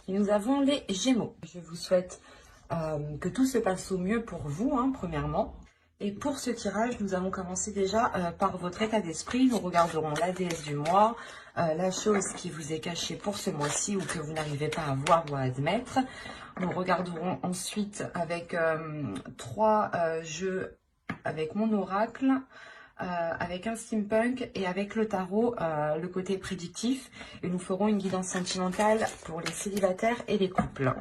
Et nous avons les Gémeaux. Je vous souhaite que tout se passe au mieux pour vous, premièrement. Et pour ce tirage, nous allons commencer déjà par votre état d'esprit. Nous regarderons la déesse du mois, la chose qui vous est cachée pour ce mois-ci ou que vous n'arrivez pas à voir ou à admettre. Nous regarderons ensuite avec 3 jeux avec mon oracle, avec un steampunk et avec le tarot, le côté prédictif. Et nous ferons une guidance sentimentale pour les célibataires et les couples.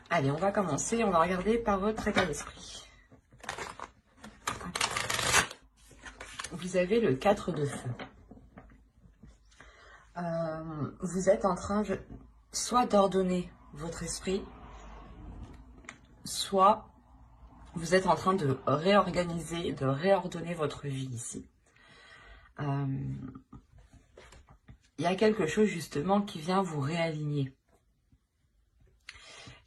Allez, on va commencer. On va regarder par votre état d'esprit. Vous avez le 4 de feu. Vous êtes en train soit d'ordonner votre esprit, soit vous êtes en train de réorganiser, de réordonner votre vie ici. Il y a quelque chose justement qui vient vous réaligner.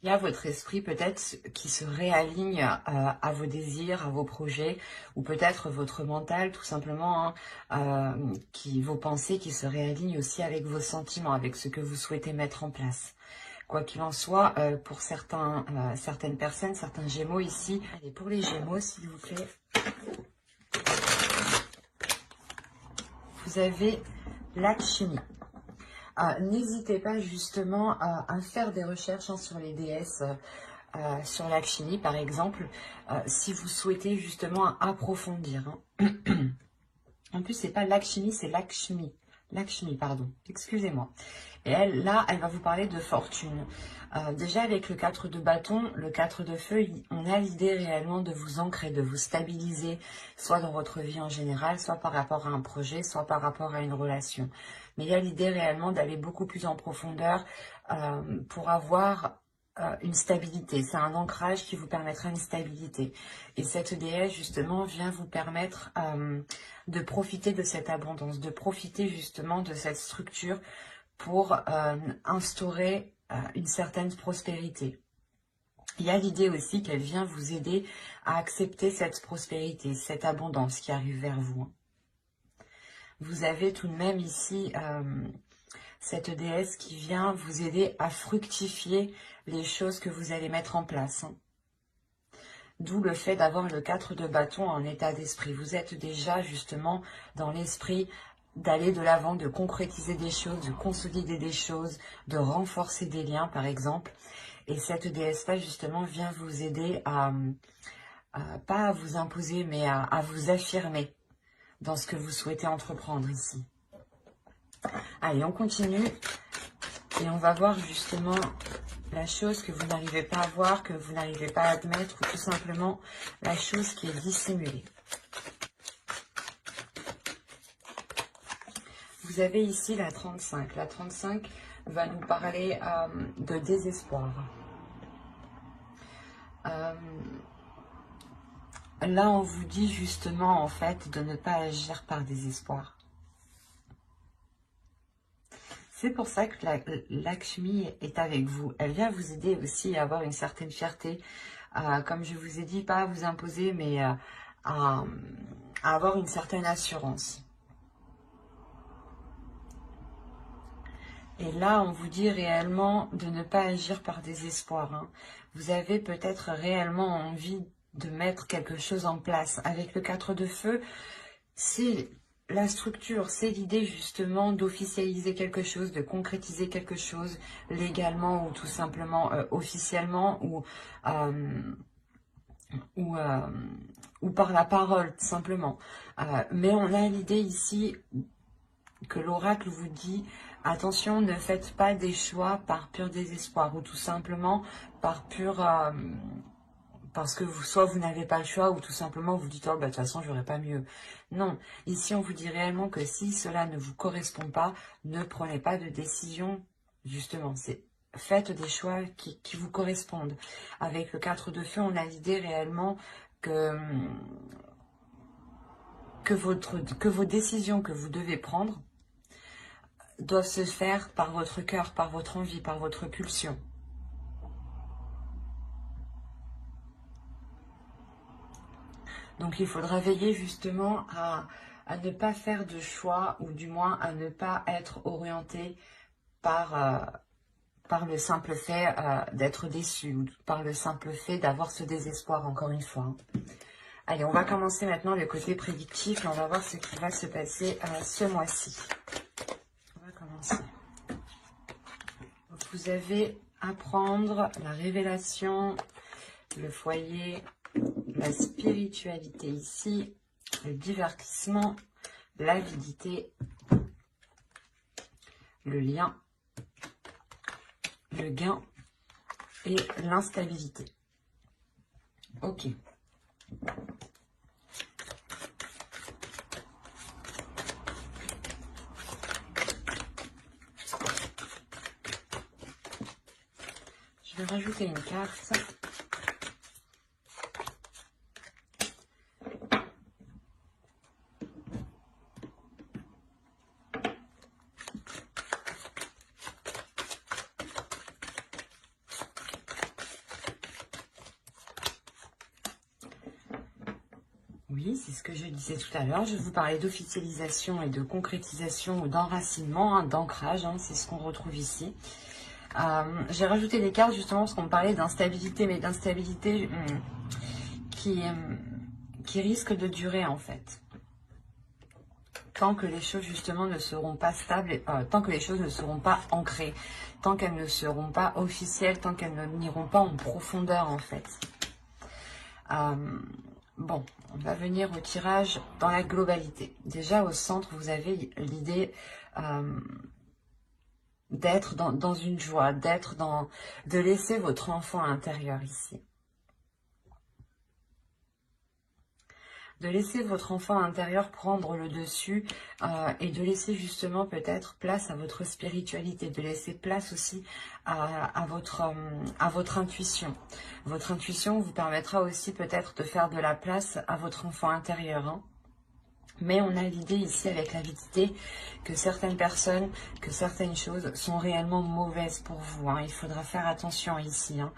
Il y a votre esprit peut-être qui se réaligne à vos désirs, à vos projets, ou peut-être votre mental tout simplement, vos pensées qui se réalignent aussi avec vos sentiments, avec ce que vous souhaitez mettre en place. Quoi qu'il en soit, pour certaines personnes, certains Gémeaux ici, allez pour les Gémeaux s'il vous plaît, vous avez l'alchimie. N'hésitez pas justement à faire des recherches sur les déesses, sur l'alchimie par exemple, si vous souhaitez justement approfondir. En plus, c'est pas l'alchimie, c'est l'alchimie. L'alchimie, pardon, excusez-moi. Et elle va vous parler de fortune. Déjà avec le 4 de bâton, le 4 de feu, on a l'idée réellement de vous ancrer, de vous stabiliser, soit dans votre vie en général, soit par rapport à un projet, soit par rapport à une relation. Mais il y a l'idée réellement d'aller beaucoup plus en profondeur pour avoir une stabilité. C'est un ancrage qui vous permettra une stabilité. Et cette déesse, justement, vient vous permettre de profiter de cette abondance, de profiter justement de cette structure pour instaurer une certaine prospérité. Il y a l'idée aussi qu'elle vient vous aider à accepter cette prospérité, cette abondance qui arrive vers vous. Vous avez tout de même ici cette déesse qui vient vous aider à fructifier les choses que vous allez mettre en place. D'où le fait d'avoir le 4 de bâton en état d'esprit. Vous êtes déjà justement dans l'esprit d'aller de l'avant, de concrétiser des choses, de consolider des choses, de renforcer des liens par exemple. Et cette déesse-là justement vient vous aider pas à vous imposer, mais à vous affirmer dans ce que vous souhaitez entreprendre ici. Allez, on continue et on va voir justement la chose que vous n'arrivez pas à voir, que vous n'arrivez pas à admettre, ou tout simplement la chose qui est dissimulée. Vous avez ici la 35. La 35 va nous parler de désespoir. Là, on vous dit justement, en fait, de ne pas agir par désespoir. C'est pour ça que l'Akshmi est avec vous. Elle vient vous aider aussi à avoir une certaine fierté. Comme je vous ai dit, pas à vous imposer, mais à avoir une certaine assurance. Et là, on vous dit réellement de ne pas agir par désespoir. Vous avez peut-être réellement envie de mettre quelque chose en place. Avec le 4 de feu, c'est la structure, c'est l'idée justement d'officialiser quelque chose, de concrétiser quelque chose légalement ou tout simplement officiellement ou par la parole, tout simplement. Mais on a l'idée ici que l'oracle vous dit, attention, ne faites pas des choix par pur désespoir ou tout simplement par pur... parce que soit vous n'avez pas le choix ou tout simplement vous dites, oh, bah, de toute façon, j'aurais pas mieux. Non, ici, on vous dit réellement que si cela ne vous correspond pas, ne prenez pas de décision, justement. Faites des choix qui vous correspondent. Avec le 4 de feu, on a l'idée réellement que vos décisions que vous devez prendre doivent se faire par votre cœur, par votre envie, par votre pulsion. Donc, il faudra veiller justement à ne pas faire de choix, ou du moins à ne pas être orienté par par le simple fait d'être déçu, ou par le simple fait d'avoir ce désespoir, encore une fois. Allez, on va commencer maintenant le côté prédictif et on va voir ce qui va se passer ce mois-ci. On va commencer. Vous avez à prendre la révélation, le foyer, la spiritualité ici, le divertissement, l'avidité, le lien, le gain et l'instabilité. Ok. Je vais rajouter une carte. Oui, c'est ce que je disais tout à l'heure. Je vous parlais d'officialisation et de concrétisation ou d'enracinement, hein, d'ancrage. Hein, c'est ce qu'on retrouve ici. J'ai rajouté des cartes justement parce qu'on me parlait d'instabilité, mais d'instabilité qui risque de durer en fait. Tant que les choses justement ne seront pas stables, tant que les choses ne seront pas ancrées, tant qu'elles ne seront pas officielles, tant qu'elles n'iront pas en profondeur en fait. Bon, on va venir au tirage dans la globalité. Déjà au centre, vous avez l'idée d'être dans une joie, de laisser votre enfant intérieur ici. De laisser votre enfant intérieur prendre le dessus et de laisser justement peut-être place à votre spiritualité, de laisser place aussi à votre intuition. Votre intuition vous permettra aussi peut-être de faire de la place à votre enfant intérieur. Hein. Mais on a l'idée ici avec l'avidité que certaines personnes, que certaines choses sont réellement mauvaises pour vous. Hein. Il faudra faire attention ici, hein,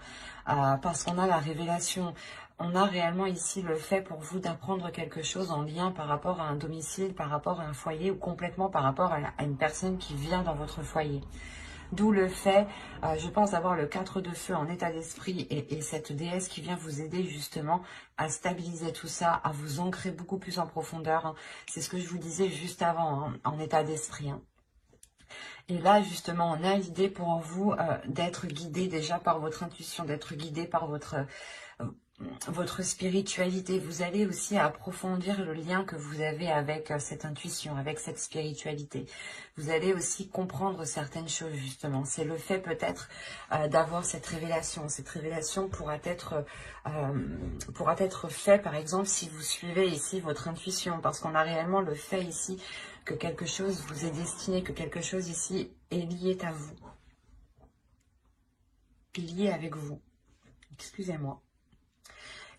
parce qu'on a la révélation. On a réellement ici le fait pour vous d'apprendre quelque chose en lien par rapport à un domicile, par rapport à un foyer ou complètement par rapport à une personne qui vient dans votre foyer. D'où le fait, je pense, d'avoir le 4 de feu en état d'esprit et cette déesse qui vient vous aider justement à stabiliser tout ça, à vous ancrer beaucoup plus en profondeur. Hein. C'est ce que je vous disais juste avant, hein, en état d'esprit. Hein. Et là, justement, on a l'idée pour vous d'être guidé déjà par votre intuition, d'être guidé par votre spiritualité. Vous allez aussi approfondir le lien que vous avez avec cette intuition, avec cette spiritualité. Vous allez aussi comprendre certaines choses, justement. C'est le fait peut-être d'avoir cette révélation. Cette révélation pourra être fait, par exemple, si vous suivez ici votre intuition, parce qu'on a réellement le fait ici que quelque chose vous est destiné, que quelque chose ici est lié à vous, lié avec vous. Excusez-moi.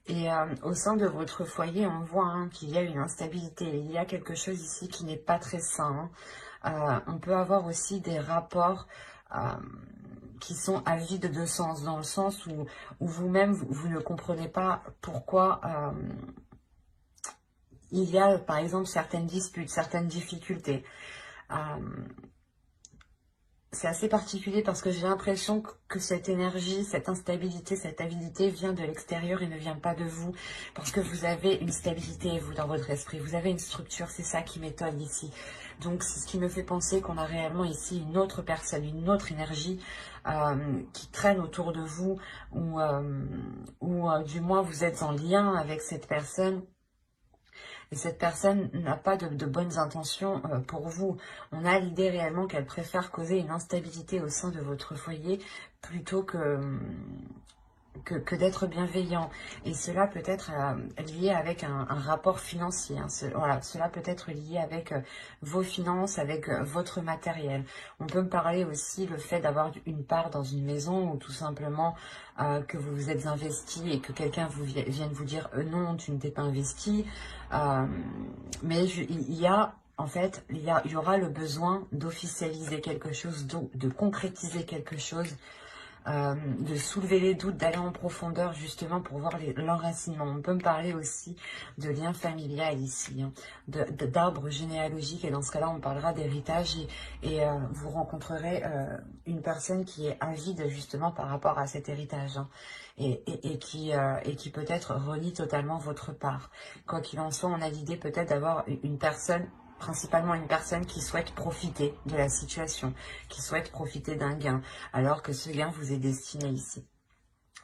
Et au sein de votre foyer, on voit hein, qu'il y a une instabilité. Il y a quelque chose ici qui n'est pas très sain. Hein. On peut avoir aussi des rapports qui sont à vide de sens, dans le sens où vous-même, vous ne comprenez pas pourquoi il y a, par exemple, certaines disputes, certaines difficultés. C'est assez particulier parce que j'ai l'impression que cette énergie, cette instabilité, cette avidité vient de l'extérieur et ne vient pas de vous. Parce que vous avez une stabilité, vous, dans votre esprit. Vous avez une structure, c'est ça qui m'étonne ici. Donc, c'est ce qui me fait penser qu'on a réellement ici une autre personne, une autre énergie qui traîne autour de vous. Ou du moins, vous êtes en lien avec cette personne. Et cette personne n'a pas de bonnes intentions pour vous. On a l'idée réellement qu'elle préfère causer une instabilité au sein de votre foyer plutôt que d'être bienveillant. Et cela peut être lié avec un rapport financier. Hein. Voilà, cela peut être lié avec vos finances, avec votre matériel. On peut me parler aussi le fait d'avoir une part dans une maison ou tout simplement que vous vous êtes investi et que quelqu'un vienne vous dire non, tu ne t'es pas investi. Mais il y a... En fait, il y aura le besoin d'officialiser quelque chose, de concrétiser quelque chose de soulever les doutes, d'aller en profondeur justement pour voir l'enracinement. On peut me parler aussi de lien familial ici, hein, d'arbre généalogique, et dans ce cas-là on parlera d'héritage, et vous rencontrerez une personne qui est avide justement par rapport à cet héritage, hein, et qui peut-être renie totalement votre part. Quoi qu'il en soit, on a l'idée peut-être d'avoir une personne, principalement une personne qui souhaite profiter de la situation, qui souhaite profiter d'un gain, alors que ce gain vous est destiné ici.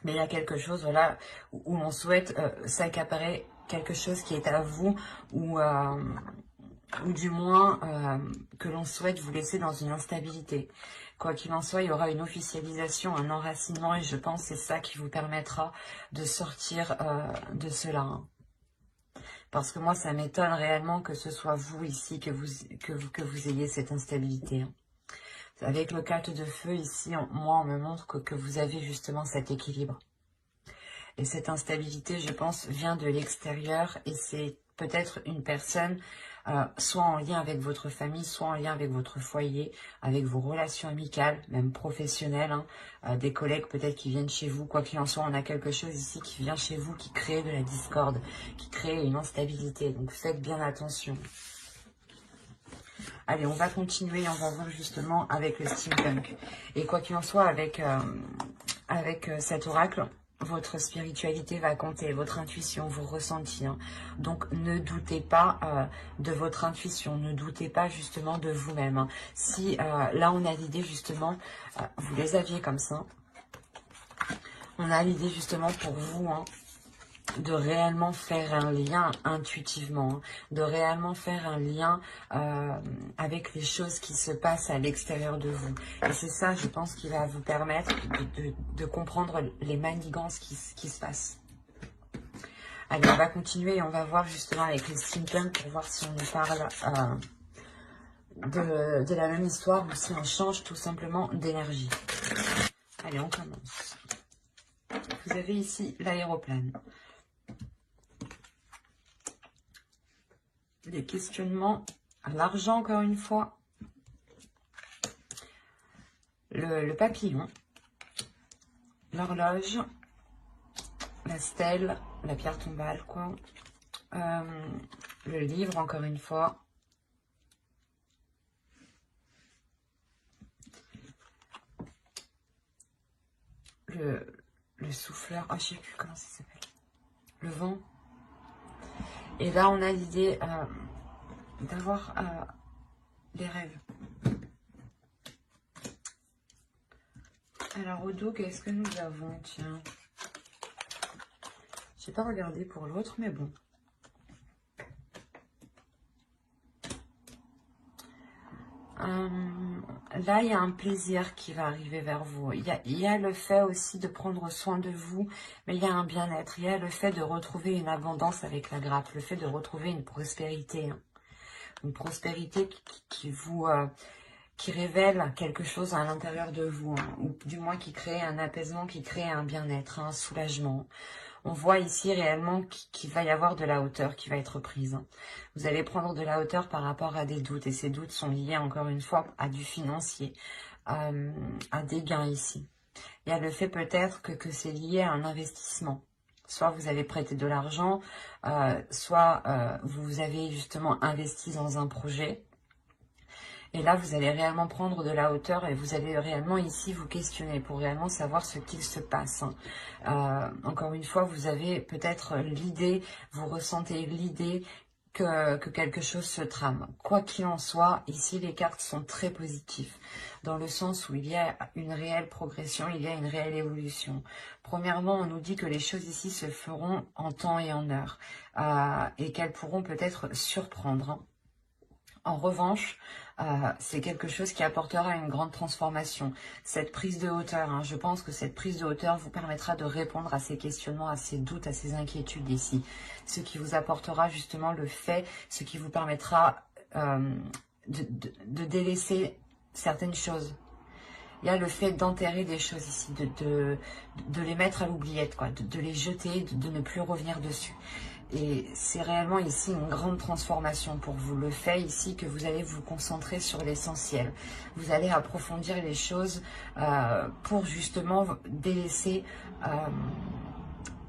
Mais il y a quelque chose, voilà, où on souhaite s'accaparer quelque chose qui est à vous, ou du moins que l'on souhaite vous laisser dans une instabilité. Quoi qu'il en soit, il y aura une officialisation, un enracinement, et je pense que c'est ça qui vous permettra de sortir de cela, hein. Parce que moi, ça m'étonne réellement que ce soit vous ici, que vous ayez cette instabilité, hein. Avec le 4 de feu ici, moi, on me montre que vous avez justement cet équilibre. Et cette instabilité, je pense, vient de l'extérieur, et c'est peut-être une personne, soit en lien avec votre famille, soit en lien avec votre foyer, avec vos relations amicales, même professionnelles, hein, des collègues peut-être qui viennent chez vous. Quoi qu'il en soit, on a quelque chose ici qui vient chez vous, qui crée de la discorde, qui crée une instabilité. Donc faites bien attention. Allez, on va continuer, on va voir justement avec le steampunk. Et quoi qu'il en soit, avec cet oracle, votre spiritualité va compter, votre intuition, vos ressentis, hein. Donc, ne doutez pas de votre intuition, ne doutez pas justement de vous-même, hein. Si là, on a l'idée justement, vous les aviez comme ça, on a l'idée justement pour vous, hein, de réellement faire un lien intuitivement, hein, de réellement faire un lien avec les choses qui se passent à l'extérieur de vous. Et c'est ça, je pense, qui va vous permettre de comprendre les manigances qui se passent. Allez, on va continuer et on va voir justement avec les steampunk pour voir si on nous parle de la même histoire ou si on change tout simplement d'énergie. Allez, on commence. Vous avez ici l'aéroplane. Des questionnements, l'argent encore une fois, le papillon, l'horloge, la stèle, la pierre tombale, quoi, le livre encore une fois, le souffleur, oh, je sais plus comment ça s'appelle, le vent. Et là, on a l'idée d'avoir des rêves. Alors, au dos, qu'est-ce que nous avons? Tiens. Je n'ai pas regardé pour l'autre, mais bon. Là, il y a un plaisir qui va arriver vers vous. Il y a le fait aussi de prendre soin de vous, mais il y a un bien-être. Il y a le fait de retrouver une abondance avec la grappe, le fait de retrouver une prospérité. Hein. Une prospérité qui révèle quelque chose à l'intérieur de vous, hein, ou du moins qui crée un apaisement, qui crée un bien-être, un soulagement. On voit ici réellement qu'il va y avoir de la hauteur qui va être prise. Vous allez prendre de la hauteur par rapport à des doutes. Et ces doutes sont liés, encore une fois, à du financier, à des gains ici. Il y a le fait peut-être que c'est lié à un investissement. Soit vous avez prêté de l'argent, soit vous avez justement investi dans un projet. Et là, vous allez réellement prendre de la hauteur et vous allez réellement ici vous questionner pour réellement savoir ce qu'il se passe. Encore une fois, vous avez peut-être l'idée, vous ressentez l'idée que quelque chose se trame. Quoi qu'il en soit, ici, les cartes sont très positives, dans le sens où il y a une réelle progression, il y a une réelle évolution. Premièrement, on nous dit que les choses ici se feront en temps et en heure, et qu'elles pourront peut-être surprendre, hein. En revanche, c'est quelque chose qui apportera une grande transformation. Cette prise de hauteur, hein, je pense que cette prise de hauteur vous permettra de répondre à ces questionnements, à ces doutes, à ces inquiétudes ici. Ce qui vous apportera justement le fait, ce qui vous permettra de délaisser certaines choses. Il y a le fait d'enterrer des choses ici, de les mettre à l'oubliette, quoi, de les jeter, de ne plus revenir dessus. Et c'est réellement ici une grande transformation pour vous. Le fait ici que vous allez vous concentrer sur l'essentiel. Vous allez approfondir les choses pour justement délaisser...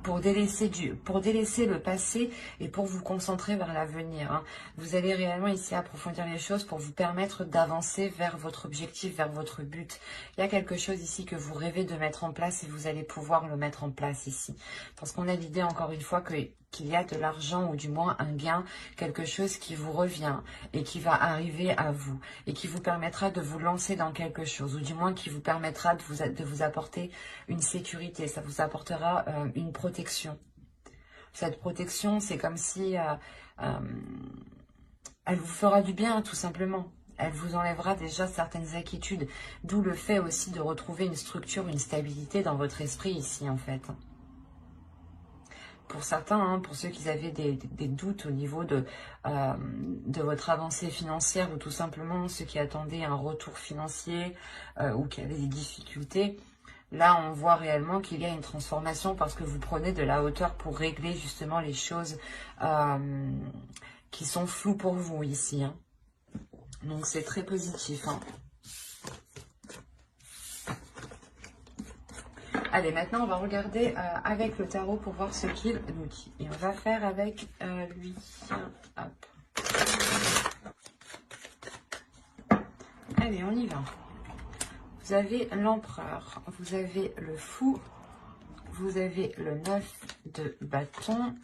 pour délaisser le passé et pour vous concentrer vers l'avenir. Hein. Vous allez réellement ici approfondir les choses pour vous permettre d'avancer vers votre objectif, vers votre but. Il y a quelque chose ici que vous rêvez de mettre en place et vous allez pouvoir le mettre en place ici. Parce qu'on a l'idée encore une fois qu'il y a de l'argent ou du moins un gain, quelque chose qui vous revient et qui va arriver à vous et qui vous permettra de vous lancer dans quelque chose ou du moins qui vous permettra de vous apporter une sécurité, ça vous apportera une protection. Cette protection, c'est comme si elle vous fera du bien tout simplement. Elle vous enlèvera déjà certaines inquiétudes, d'où le fait aussi de retrouver une structure, une stabilité dans votre esprit ici en fait. Pour certains, hein, pour ceux qui avaient des doutes au niveau de votre avancée financière ou tout simplement ceux qui attendaient un retour financier ou qui avaient des difficultés, là on voit réellement qu'il y a une transformation parce que vous prenez de la hauteur pour régler justement les choses qui sont floues pour vous ici. Hein. Donc c'est très positif. Hein. Allez, maintenant, on va regarder avec le tarot pour voir ce qu'il nous dit. Et on va faire avec lui. Hop. Allez, on y va. Vous avez l'empereur, vous avez le fou, vous avez le 9 de bâton,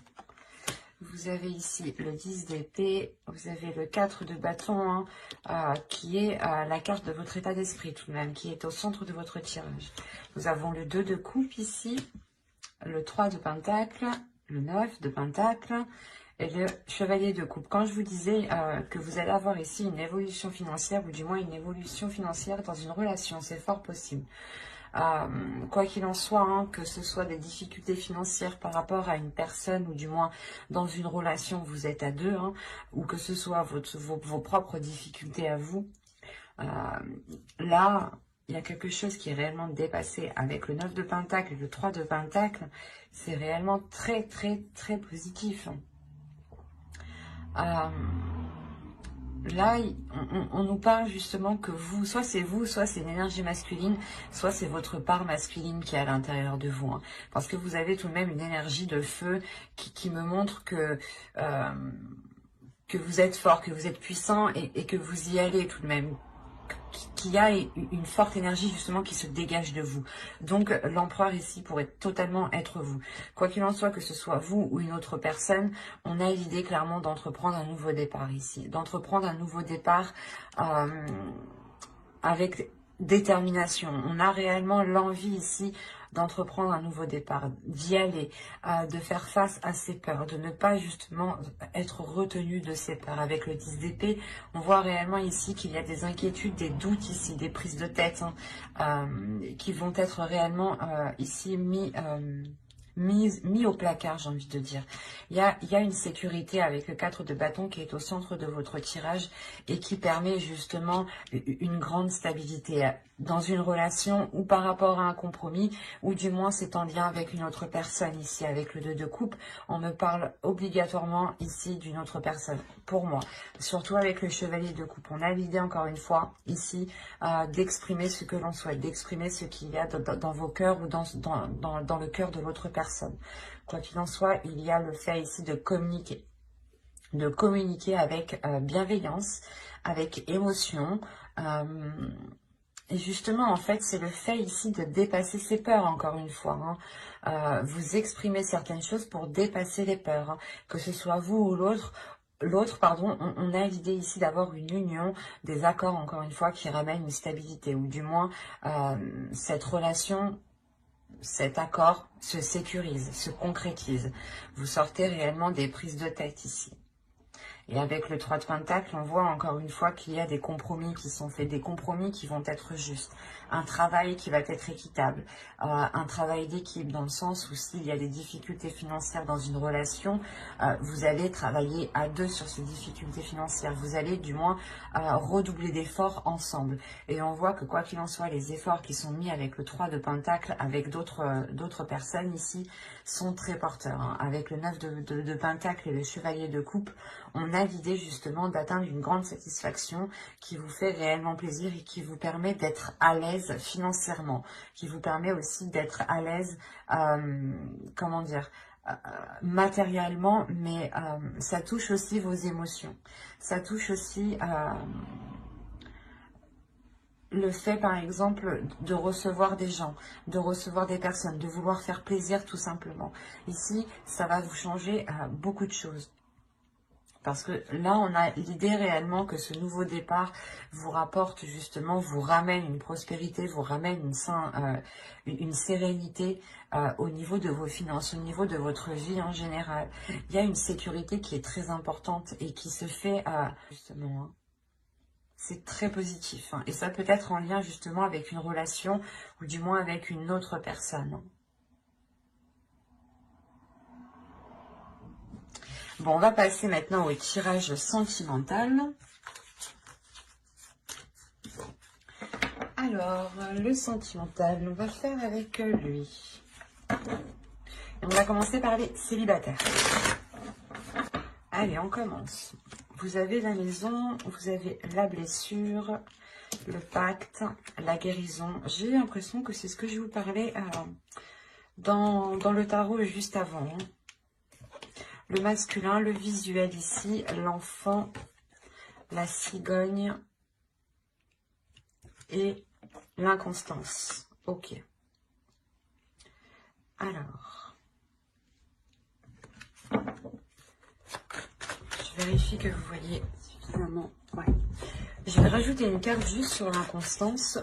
vous avez ici le 10 d'épée, vous avez le 4 de bâton, hein, qui est la carte de votre état d'esprit tout de même, qui est au centre de votre tirage. Nous avons le 2 de coupe ici, le 3 de pentacle, le 9 de pentacle et le chevalier de coupe. Quand je vous disais que vous allez avoir ici une évolution financière, ou du moins une évolution financière dans une relation, c'est fort possible. Quoi qu'il en soit, hein, que ce soit des difficultés financières par rapport à une personne ou du moins dans une relation, vous êtes à deux, hein, ou que ce soit vos propres difficultés à vous, là, il y a quelque chose qui est réellement dépassé avec le 9 de pentacle et le 3 de pentacle. C'est réellement très, très, très positif. Là, on nous parle justement que vous, soit c'est une énergie masculine, soit c'est votre part masculine qui est à l'intérieur de vous. Hein. Parce que vous avez tout de même une énergie de feu qui me montre que vous êtes fort, que vous êtes puissant et que vous y allez tout de même. Qu'il y a une forte énergie justement qui se dégage de vous. Donc l'empereur ici pourrait totalement être vous. Quoi qu'il en soit, que ce soit vous ou une autre personne, on a l'idée clairement d'entreprendre un nouveau départ ici. D'entreprendre un nouveau départ avec détermination. On a réellement l'envie ici d'entreprendre un nouveau départ, d'y aller, de faire face à ses peurs, de ne pas justement être retenu de ses peurs. Avec le 10 d'épée, on voit réellement ici qu'il y a des inquiétudes, des doutes ici, des prises de tête hein, qui vont être réellement ici mis au placard, j'ai envie de dire. Il y a une sécurité avec le 4 de bâton qui est au centre de votre tirage et qui permet justement une grande stabilité dans une relation ou par rapport à un compromis, ou du moins c'est en lien avec une autre personne ici. Avec le 2 de coupe, on me parle obligatoirement ici d'une autre personne, pour moi. Surtout avec le chevalier de coupe. On a l'idée encore une fois ici d'exprimer ce que l'on souhaite, d'exprimer ce qu'il y a dans vos cœurs ou dans le cœur de l'autre personne. Quoi qu'il en soit, il y a le fait ici de communiquer avec bienveillance, avec émotion. Et justement, en fait, c'est le fait ici de dépasser ses peurs, encore une fois. Hein. Vous exprimez certaines choses pour dépasser les peurs. Hein. Que ce soit vous ou l'autre, on a l'idée ici d'avoir une union, des accords, encore une fois, qui ramènent une stabilité. Ou du moins, cette relation, cet accord se sécurise, se concrétise. Vous sortez réellement des prises de tête ici. Et avec le 3 de Pentacle, on voit encore une fois qu'il y a des compromis qui sont faits, des compromis qui vont être justes, un travail qui va être équitable, un travail d'équipe dans le sens où s'il y a des difficultés financières dans une relation, vous allez travailler à deux sur ces difficultés financières. Vous allez du moins redoubler d'efforts ensemble. Et on voit que quoi qu'il en soit, les efforts qui sont mis avec le 3 de Pentacle, avec d'autres personnes ici, sont très porteurs. Hein. Avec le 9 de Pentacle et le Chevalier de Coupe, on a l'idée justement d'atteindre une grande satisfaction qui vous fait réellement plaisir et qui vous permet d'être à l'aise financièrement, qui vous permet aussi d'être à l'aise, comment dire, matériellement, mais ça touche aussi vos émotions. Ça touche aussi le fait, par exemple, de recevoir des gens, de recevoir des personnes, de vouloir faire plaisir tout simplement. Ici, ça va vous changer beaucoup de choses. Parce que là, on a l'idée réellement que ce nouveau départ vous rapporte justement, vous ramène une prospérité, vous ramène une sérénité au niveau de vos finances, au niveau de votre vie en général. Il y a une sécurité qui est très importante et qui se fait justement... Hein, c'est très positif. Hein, et ça peut être en lien justement avec une relation ou du moins avec une autre personne. Bon, on va passer maintenant au tirage sentimental. Alors, le sentimental, on va faire avec lui. Et on va commencer par les célibataires. Allez, on commence. Vous avez la maison, vous avez la blessure, le pacte, la guérison. J'ai l'impression que c'est ce que je vous parlais dans le tarot juste avant. Hein. Le masculin, le visuel ici, l'enfant, la cigogne et l'inconstance. Ok. Alors, je vérifie que vous voyez suffisamment. Ouais. Je vais rajouter une carte juste sur l'inconstance.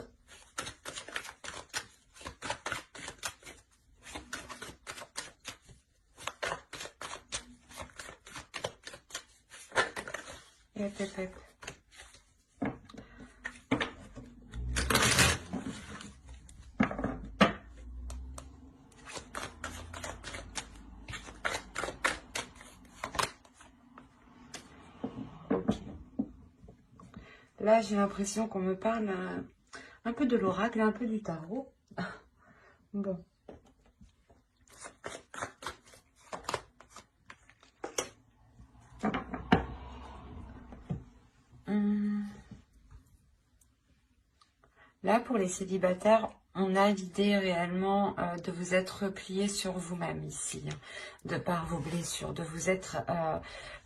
Là, j'ai l'impression qu'on me parle un peu de l'oracle, un peu du tarot. Bon. Là, pour les célibataires, on a l'idée réellement de vous être replié sur vous-même ici, de par vos blessures, de vous être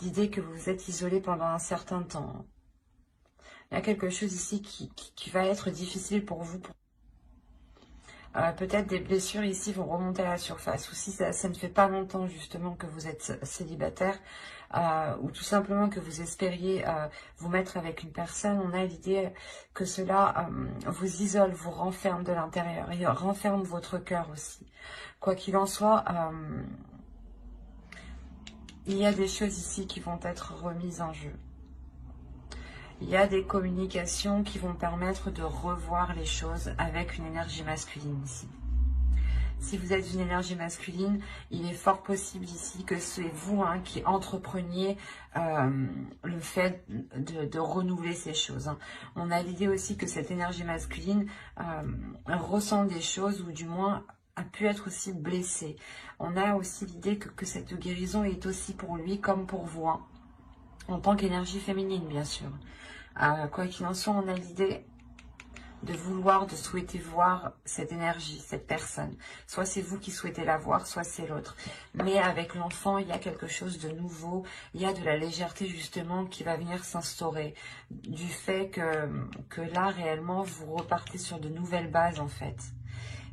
l'idée que vous vous êtes isolé pendant un certain temps. Il y a quelque chose ici qui va être difficile pour vous. Peut-être des blessures ici vont remonter à la surface. Ou si ça ne fait pas longtemps justement que vous êtes célibataire, ou tout simplement que vous espériez vous mettre avec une personne, on a l'idée que cela vous isole, vous renferme de l'intérieur et renferme votre cœur aussi. Quoi qu'il en soit, il y a des choses ici qui vont être remises en jeu. Il y a des communications qui vont permettre de revoir les choses avec une énergie masculine ici. Si vous êtes une énergie masculine, il est fort possible ici que c'est vous qui entrepreniez le fait de renouveler ces choses. Hein. On a l'idée aussi que cette énergie masculine ressent des choses ou du moins a pu être aussi blessée. On a aussi l'idée que cette guérison est aussi pour lui comme pour vous, hein, en tant qu'énergie féminine bien sûr. Quoi qu'il en soit, on a l'idée de vouloir, de souhaiter voir cette énergie, cette personne. Soit c'est vous qui souhaitez la voir, soit c'est l'autre. Mais avec l'enfant, il y a quelque chose de nouveau. Il y a de la légèreté justement qui va venir s'instaurer. Du fait que là, réellement, vous repartez sur de nouvelles bases en fait.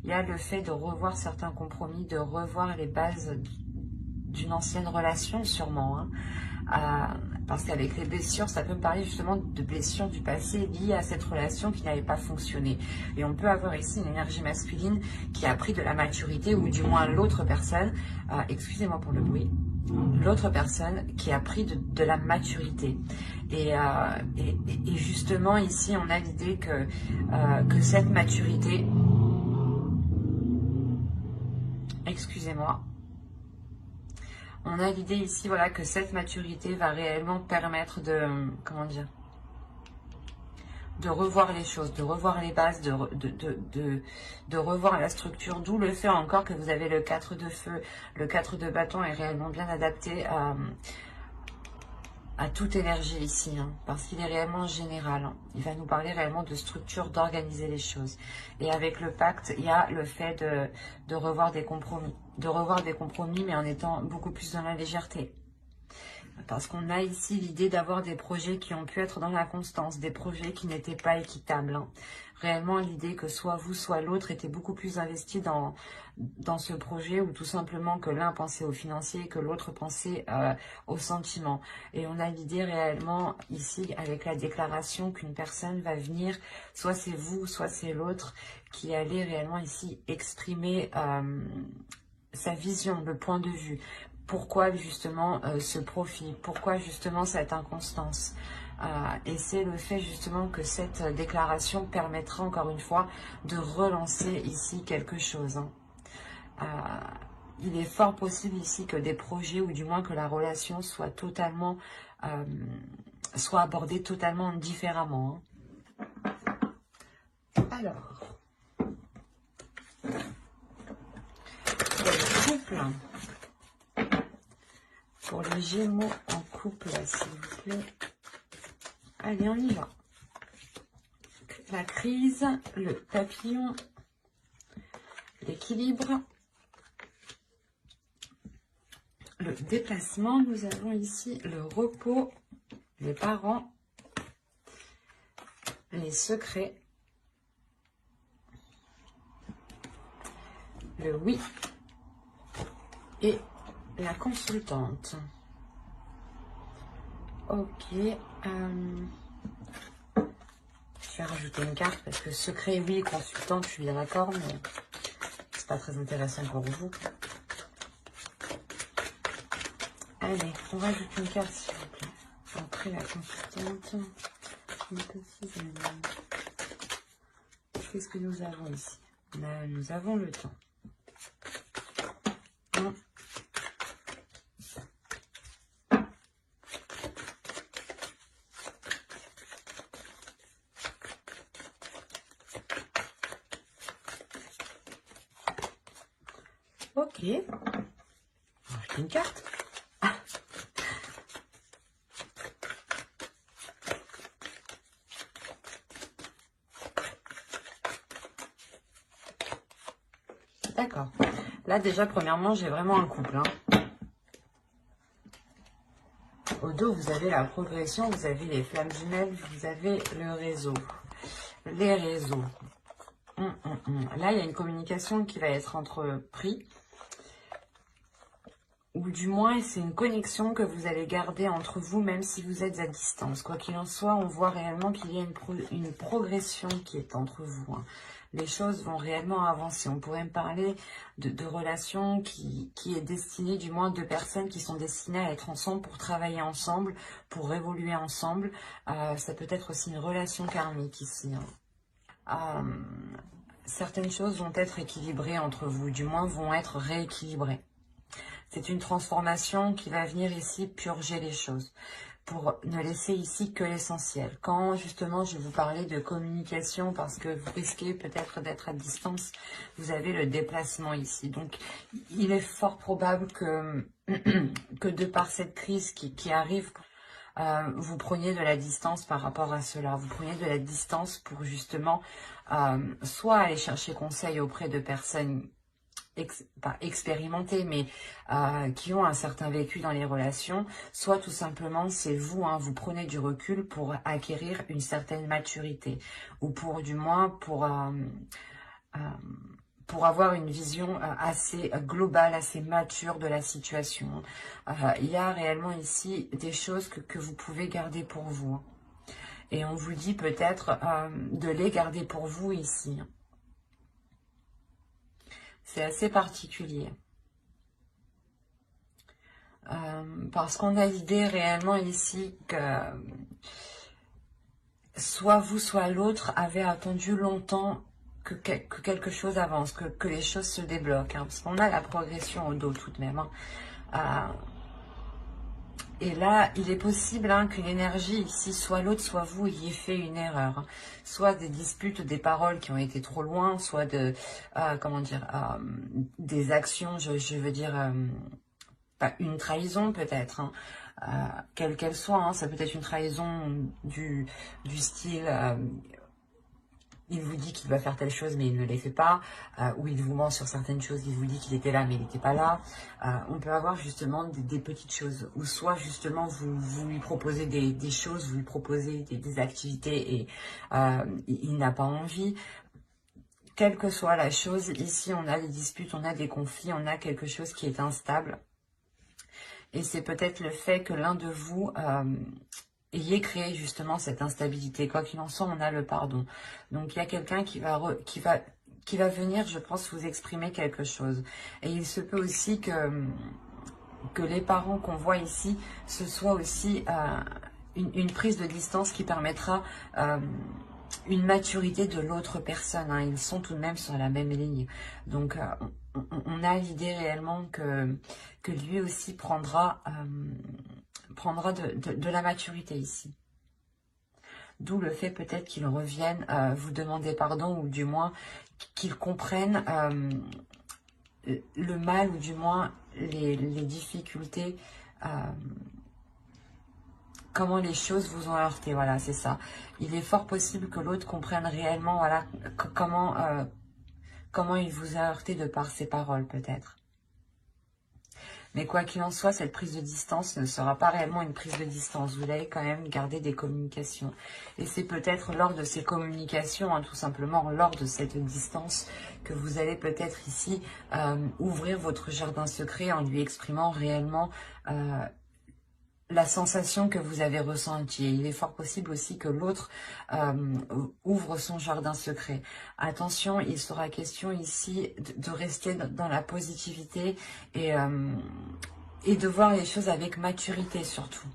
Il y a le fait de revoir certains compromis, de revoir les bases d'une ancienne relation sûrement, hein. Parce qu'avec les blessures, ça peut me parler justement de blessures du passé liées à cette relation qui n'avait pas fonctionné. Et on peut avoir ici une énergie masculine qui a pris de la maturité, ou du moins l'autre personne, excusez-moi pour le bruit, l'autre personne qui a pris de la maturité. Et justement, ici, on a l'idée que cette maturité... Excusez-moi. On a l'idée ici, voilà, que cette maturité va réellement permettre de... Comment dire ? De revoir les choses, de revoir les bases, de revoir la structure, d'où le fait encore que vous avez le 4 de feu. Le 4 de bâton est réellement bien adapté à toute énergie ici, hein, parce qu'il est réellement général. Hein. Il va nous parler réellement de structure, d'organiser les choses. Et avec le pacte, il y a le fait de revoir des compromis. De revoir des compromis, mais en étant beaucoup plus dans la légèreté. Parce qu'on a ici l'idée d'avoir des projets qui ont pu être dans la constance, des projets qui n'étaient pas équitables. Hein. Réellement l'idée que soit vous, soit l'autre était beaucoup plus investi dans ce projet, ou tout simplement que l'un pensait au financier et que l'autre pensait au sentiment. Et on a l'idée réellement ici avec la déclaration qu'une personne va venir, soit c'est vous, soit c'est l'autre, qui allait réellement ici exprimer sa vision, le point de vue. Pourquoi justement ce profil? Pourquoi justement cette inconstance? Et c'est le fait justement que cette déclaration permettra encore une fois de relancer ici quelque chose. Hein. Il est fort possible ici que des projets, ou du moins que la relation soit totalement, soit abordée totalement différemment. Hein. Alors, couple. Pour les Gémeaux en couple, s'il vous plaît. Allez, on y va. La crise, le papillon, l'équilibre, le déplacement. Nous avons ici le repos, les parents, les secrets, le oui et la consultante. Ok. Je vais rajouter une carte parce que secret, oui, consultante, je suis bien d'accord, mais c'est pas très intéressant pour vous. Allez, on rajoute une carte, s'il vous plaît. Après la consultante. Qu'est-ce que nous avons ici? Là, nous avons le temps. Ok. Une carte. Ah. D'accord. Là, déjà, premièrement, j'ai vraiment un couple. Hein. Au dos, vous avez la progression, vous avez les flammes jumelles, vous avez le réseau. Les réseaux. Là, il y a une communication qui va être entreprise. Ou du moins, c'est une connexion que vous allez garder entre vous, même si vous êtes à distance. Quoi qu'il en soit, on voit réellement qu'il y a une progression qui est entre vous. Hein. Les choses vont réellement avancer. On pourrait me parler de relations qui est destinée, du moins de personnes qui sont destinées à être ensemble pour travailler ensemble, pour évoluer ensemble. Ça peut être aussi une relation karmique ici. Hein. Certaines choses vont être équilibrées entre vous, du moins vont être rééquilibrées. C'est une transformation qui va venir ici purger les choses, pour ne laisser ici que l'essentiel. Quand justement je vais vous parler de communication, parce que vous risquez peut-être d'être à distance, vous avez le déplacement ici. Donc il est fort probable que, de par cette crise qui arrive, vous preniez de la distance par rapport à cela. Vous preniez de la distance pour justement soit aller chercher conseil auprès de personnes pas expérimentés, mais qui ont un certain vécu dans les relations, soit tout simplement c'est vous, hein, vous prenez du recul pour acquérir une certaine maturité, ou pour du moins pour avoir une vision assez globale, assez mature de la situation. Il y a réellement ici des choses que vous pouvez garder pour vous. Et on vous dit peut-être de les garder pour vous ici. C'est assez particulier. parce qu'on a l'idée réellement ici que soit vous, soit l'autre avait attendu longtemps que quelque chose avance, que les choses se débloquent, hein, parce qu'on a la progression au dos tout de même. Hein. Et là, il est possible que l'énergie ici, soit l'autre, soit vous, ayez fait une erreur. Hein. Soit des disputes, des paroles qui ont été trop loin, soit de, comment dire, des actions, je veux dire, une trahison peut-être, hein, quelle qu'elle soit. Hein, ça peut être une trahison du style... il vous dit qu'il va faire telle chose, mais il ne les fait pas. Ou il vous ment sur certaines choses, il vous dit qu'il était là, mais il n'était pas là. On peut avoir justement des petites choses. Ou soit justement, vous lui proposez des choses, vous lui proposez des activités et il n'a pas envie. Quelle que soit la chose, ici on a des disputes, on a des conflits, on a quelque chose qui est instable. Et c'est peut-être le fait que l'un de vous... ayez créé justement cette instabilité. Quoi qu'il en soit, on a le pardon. Donc, il y a quelqu'un qui va venir, je pense, vous exprimer quelque chose. Et il se peut aussi que les parents qu'on voit ici, ce soit aussi une prise de distance qui permettra une maturité de l'autre personne. Hein. Ils sont tout de même sur la même ligne. Donc, on a l'idée réellement que lui aussi prendra de la maturité ici. D'où le fait peut-être qu'il revienne vous demander pardon, ou du moins qu'il comprenne le mal, ou du moins les difficultés, comment les choses vous ont heurté. Voilà, c'est ça. Il est fort possible que l'autre comprenne réellement, voilà, comment il vous a heurté de par ses paroles peut-être. Mais quoi qu'il en soit, cette prise de distance ne sera pas réellement une prise de distance. Vous allez quand même garder des communications. Et c'est peut-être lors de ces communications, hein, tout simplement lors de cette distance, que vous allez peut-être ici ouvrir votre jardin secret en lui exprimant réellement la sensation que vous avez ressentie. Il est fort possible aussi que l'autre ouvre son jardin secret. Attention, il sera question ici de rester dans la positivité et de voir les choses avec maturité surtout.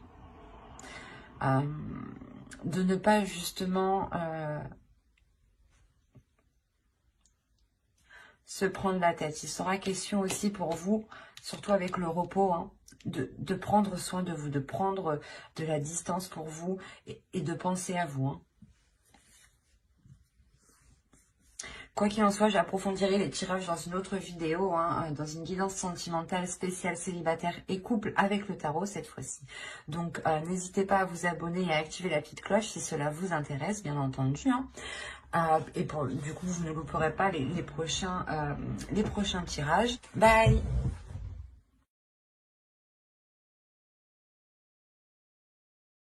De ne pas justement se prendre la tête. Il sera question aussi pour vous, surtout avec le repos, hein, de prendre soin de vous, de prendre de la distance pour vous et de penser à vous. Hein. Quoi qu'il en soit, j'approfondirai les tirages dans une autre vidéo, hein, dans une guidance sentimentale spéciale célibataire et couple avec le tarot cette fois-ci. Donc, n'hésitez pas à vous abonner et à activer la petite cloche si cela vous intéresse, bien entendu. Hein. Et du coup, vous ne louperez pas les prochains tirages. Bye!